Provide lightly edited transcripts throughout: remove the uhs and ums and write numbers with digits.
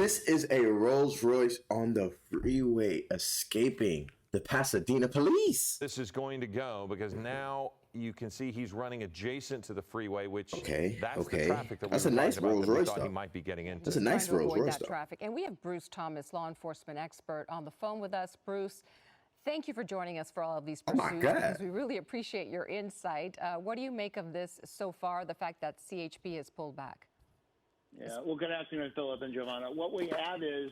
This is a Rolls-Royce on the freeway escaping the Pasadena police. This is going to go because now you can see he's running adjacent to the freeway, which that's the traffic that that's a nice Rolls-Royce thought he might be getting into. That's a nice Rolls-Royce traffic. And we have Bruce Thomas, law enforcement expert, on the phone with us. Bruce, thank you for joining us for all of these pursuits. Oh my God. Because we really appreciate your insight. What do you make of this so far, the fact that CHP has pulled back? Yeah, well, good afternoon, Philip and Giovanna. What we have is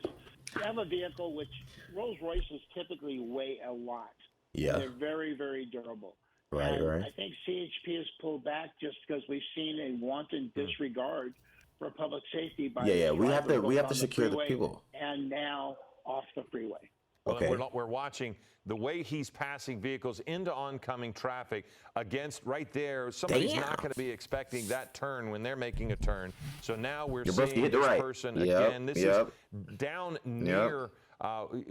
we have a vehicle which Rolls-Royces typically weigh a lot. Yeah. They're very, very durable. Right, and right. I think CHP has pulled back just because we've seen a wanton disregard for public safety by we have to secure the people. And now off the freeway. Well, we're watching the way he's passing vehicles into oncoming traffic against right there. Somebody's not going to be expecting that turn when they're making a turn. So now we're seeing this person again. This is down near.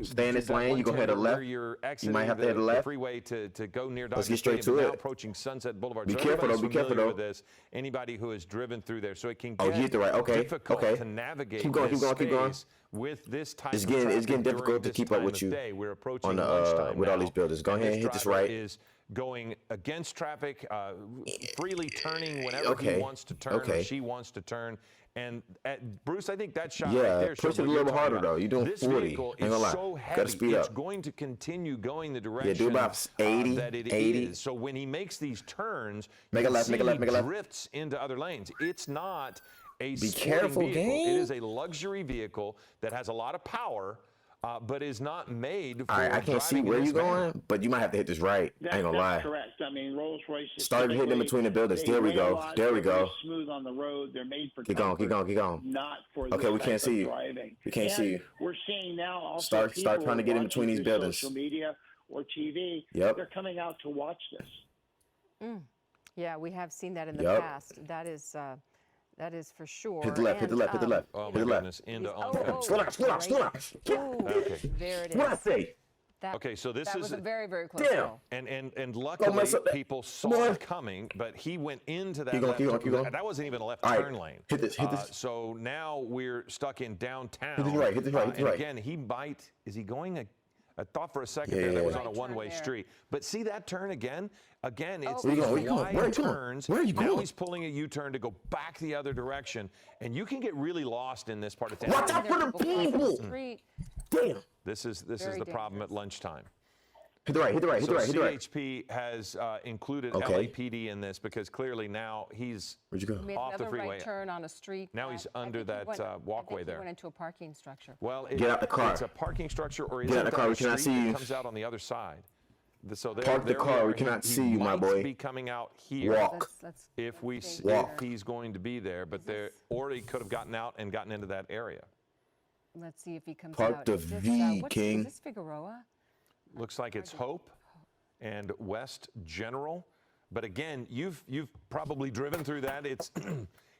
Stay in this lane. You go head to the left. You're you might have to head to the left. Freeway to go near. Let's get straight to it. Now approaching Sunset Boulevard. Be careful though. Be careful though. With this. Anybody who has driven through there, so it can you hit the right. difficult to navigate. Keep going. Keep going. With this type it's getting difficult to keep up with you. We're approaching on lunchtime with now. all these buildings. Go ahead and hit this right. Is going against traffic, freely turning whenever he wants to turn or she wants to turn. And Bruce, I think that shot right there. Push it a little harder though. You're doing 40. This vehicle is so heavy. Gotta speed up. It's going to continue going the direction do about 80, that it 80. is. So when he makes these turns, make a left, make a left, make a left. Drifts into other lanes. It's not a Be careful, vehicle. gang. It is a luxury vehicle that has a lot of power, but is not made for I can't see where you're going, but you might have to hit this right. I ain't gonna lie. That's correct. I mean, Rolls-Royce started hitting in between the buildings. There we go. There we go. Smooth on the road. They're made for keep going. Not for we can't see you. Driving. We can't see you. We're seeing now also start trying to get in between these buildings. Social media or TV. Yep. They're coming out to watch this. Yeah, we have seen that in the past. That is for sure. Hit the left, hit the left, hit the left. Oh, hit the left. Into oncoming. Okay. There it is. What I say? Okay, so this is a very, very close call. And luckily people saw it coming, but he went into that left. Keep going. That wasn't even a left turn lane. Hit this. So now we're stuck in downtown. Hit this right. Again, is he going? I thought for a second that was on a one-way street. But see that turn again? Again, it's wide turns. Where are you going? Now he's pulling a U-turn to go back the other direction. And you can get really lost in this part of town. Watch out for the people! Damn. This is the problem at lunchtime. Hit the right. CHP has included LAPD in this because clearly now he's off the freeway. Right turn on a street. Now he's under that walkway there. He went into a parking structure. Well, get out the car. It's a parking structure, or is get out it the car? We cannot see you. Comes out on the other side. So park the car. We cannot see you, my boy. Be coming out here. Walk. If he's going to be there, but or he could have gotten out and gotten into that area. Let's see if he comes out. Park the V, King. Is this Figueroa? Looks like it's Hope and West General. But again, you've probably driven through that.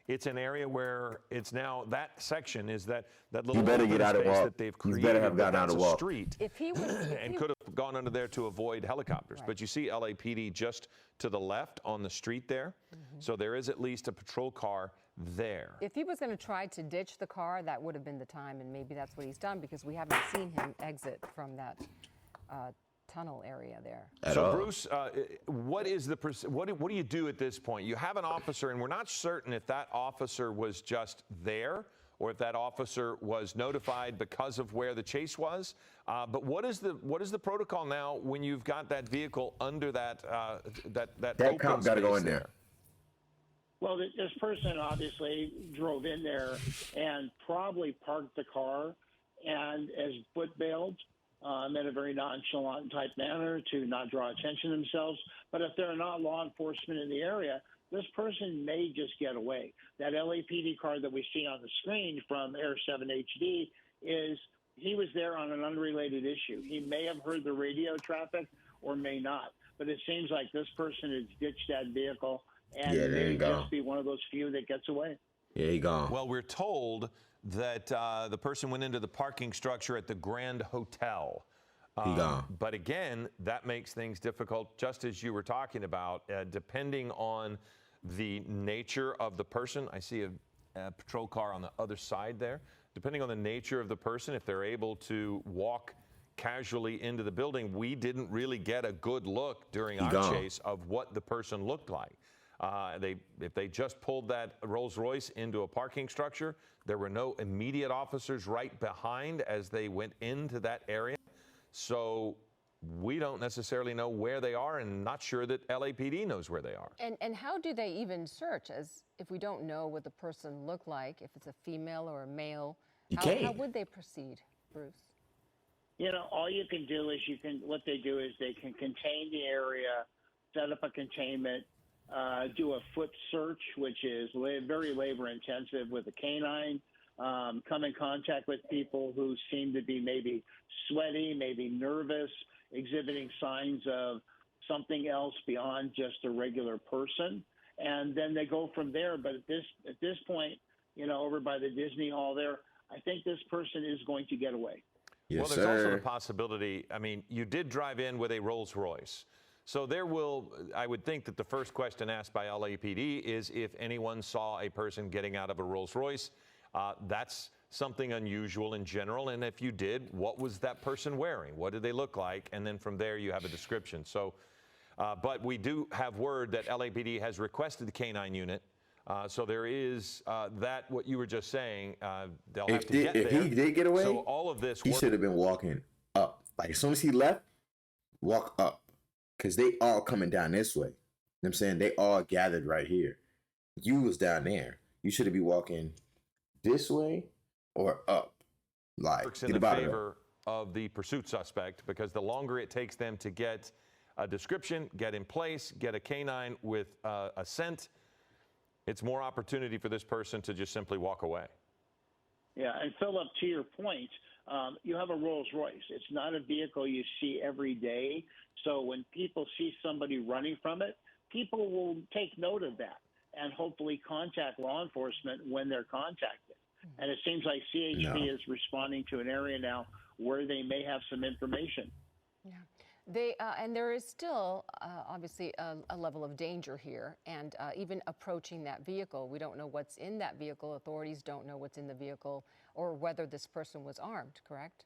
It's an area where it's now that section is that little you better get out of walk. That they've created. You better have gotten out of walk. Street. If he was, and could have gone under there to avoid helicopters. Right. But you see LAPD just to the left on the street there. So there is at least a patrol car there. If he was going to try to ditch the car, that would have been the time, and maybe that's what he's done because we haven't seen him exit from that tunnel area there. Bruce, what do you do at this point? You have an officer, and we're not certain if that officer was just there or if that officer was notified because of where the chase was. But what is the protocol now when you've got that vehicle under that cop got to go in there? Well, this person obviously drove in there and probably parked the car and as foot bailed in a very nonchalant type manner to not draw attention to themselves. But if there are not law enforcement in the area, this person may just get away. That LAPD car that we see on the screen from Air 7 HD he was there on an unrelated issue. He may have heard the radio traffic or may not. But it seems like this person has ditched that vehicle and may just be one of those few that gets away. Yeah, he gone. Well, we're told that the person went into the parking structure at the Grand Hotel. He gone. But again, that makes things difficult, just as you were talking about, depending on the nature of the person. I see a patrol car on the other side there. depending on the nature of the person, if they're able to walk casually into the building, we didn't really get a good look during our chase of what the person looked like. If they just pulled that Rolls-Royce into a parking structure, there were no immediate officers right behind as they went into that area. So we don't necessarily know where they are, and not sure that LAPD knows where they are. And how do they even search, as if we don't know what the person looked like, if it's a female or a male? How would they proceed, Bruce? You know, all you can do is what they do is they can contain the area, set up a containment, do a foot search, which is very labor intensive with a canine, come in contact with people who seem to be maybe sweaty, maybe nervous, exhibiting signs of something else beyond just a regular person. And then they go from there. But at this point, you know, over by the Disney Hall there, I think this person is going to get away. Well, there's also the possibility, I mean, you did drive in with a Rolls-Royce. So I would think that the first question asked by LAPD is if anyone saw a person getting out of a Rolls-Royce. That's something unusual in general. And if you did, what was that person wearing? What did they look like? And then from there, you have a description. So, but we do have word that LAPD has requested the canine unit. So there is what you were just saying. They'll have to get there. If he did get away, so all of this, he should have been walking up. Like as soon as he left, walk up, because they all coming down this way. You know what I'm saying? They all gathered right here. You was down there. You should be walking this way or up. Like works in the favor of the pursuit suspect, because the longer it takes them to get a description, get in place, get a canine with a scent, it's more opportunity for this person to just simply walk away. Yeah, and Philip, to your point, you have a Rolls-Royce. It's not a vehicle you see every day. So when people see somebody running from it, people will take note of that and hopefully contact law enforcement when they're contacted. And it seems like CHP is responding to an area now where they may have some information. Yeah. And there is still obviously a level of danger here, and even approaching that vehicle, we don't know what's in that vehicle. Authorities don't know what's in the vehicle or whether this person was armed, correct?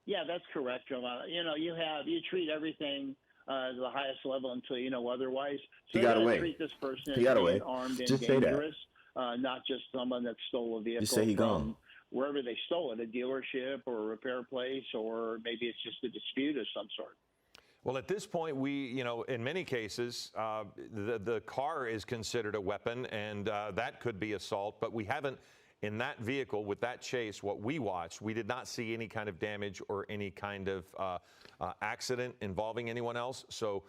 Yeah, that's correct, Joanna. You know, you treat everything to the highest level until you know otherwise. So he got away. Treat this person he as got away. Armed and just dangerous, not just someone that stole a vehicle. Just say he gone. Wherever they stole it, a dealership or a repair place, or maybe it's just a dispute of some sort. Well, at this point, in many cases, the car is considered a weapon, and that could be assault. But we haven't, in that vehicle, with that chase, what we watched, we did not see any kind of damage or any kind of accident involving anyone else. So,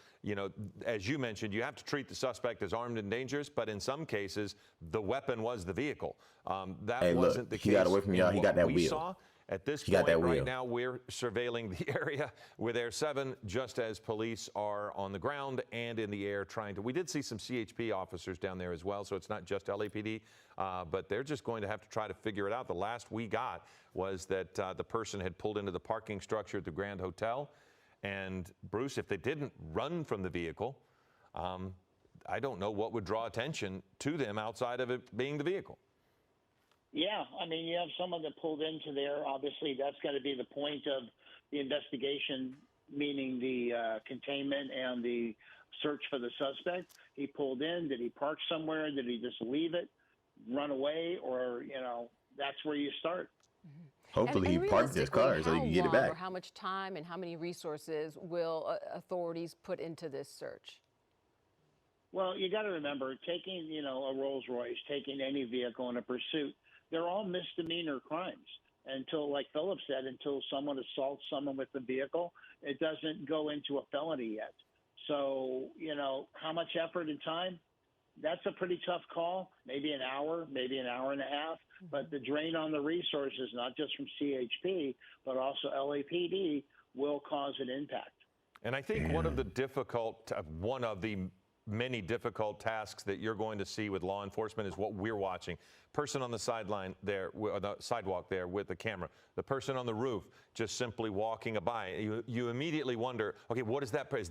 as you mentioned, you have to treat the suspect as armed and dangerous. But in some cases, the weapon was the vehicle. That wasn't the case. He got away from y'all. He got that wheel. Saw. At this point, right now, we're surveilling the area with Air 7, just as police are on the ground and in the air trying to. We did see some CHP officers down there as well, so it's not just LAPD, but they're just going to have to try to figure it out. The last we got was that the person had pulled into the parking structure at the Grand Hotel. And, Bruce, if they didn't run from the vehicle, I don't know what would draw attention to them outside of it being the vehicle. Yeah, I mean, you have someone that pulled into there. Obviously, that's got to be the point of the investigation, meaning the containment and the search for the suspect. He pulled in. Did he park somewhere? Did he just leave it, run away? Or, that's where you start. Hopefully he parked his car so he can get it back. Or how much time and how many resources will authorities put into this search? Well, you got to remember, taking, a Rolls-Royce, taking any vehicle in a pursuit, they're all misdemeanor crimes until, like Philip said, until someone assaults someone with the vehicle, it doesn't go into a felony yet. So, how much effort and time? That's a pretty tough call, maybe an hour, maybe an hour and a half. But the drain on the resources, not just from CHP, but also LAPD, will cause an impact. And I think one of the many difficult tasks that you're going to see with law enforcement is what we're watching. Person on the sideline there, or the sidewalk there with the camera. The person on the roof just simply walking by. You immediately wonder, okay, what is that? Is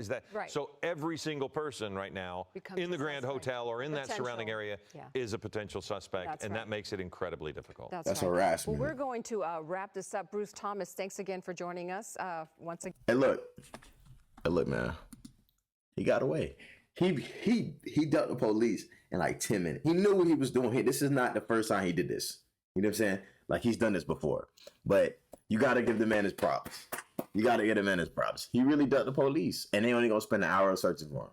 that? Right. So every single person right now Becomes in the a Grand suspect. Hotel or in that surrounding Potential. area Yeah. is a potential suspect, That's and right. that makes it incredibly difficult. That's right. harassment. Well, we're going to wrap this up. Bruce Thomas, thanks again for joining us once again. Hey, look, man. He got away. He ducked the police in like 10 minutes. He knew what he was doing here. This is not the first time he did this. You know what I'm saying? Like, he's done this before. But you got to give the man his props. You got to give the man his props. He really ducked the police, and they only going to spend an hour searching for him.